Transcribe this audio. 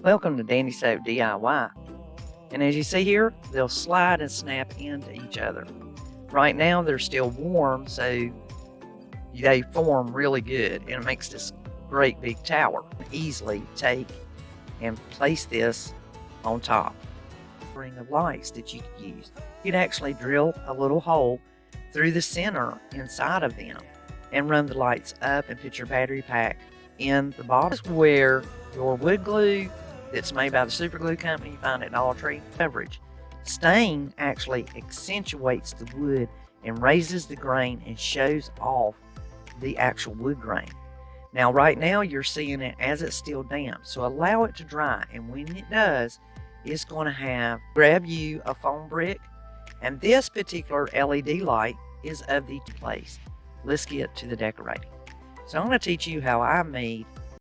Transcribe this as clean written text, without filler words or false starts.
Welcome to Dandysoap DIY. And as you see here, they'll slide and snap into each other. Right now they're still warm, so they form really good, and it makes this great big tower. Easily take and place this on top. Ring of lights that you could use. You can actually drill a little hole through the center inside of them and run the lights up and put your battery pack in the bottom. This is where your wood glue that's made by the super glue company you find at Dollar Tree coverage. Stain actually accentuates the wood and raises the grain and shows off the actual wood grain. Now right now you're seeing it as it's still damp, so allow it to dry, and when it does, it's going to grab you a foam brick, and this particular LED light is of the place. Let's get to the decorating. So I'm going to teach you how I made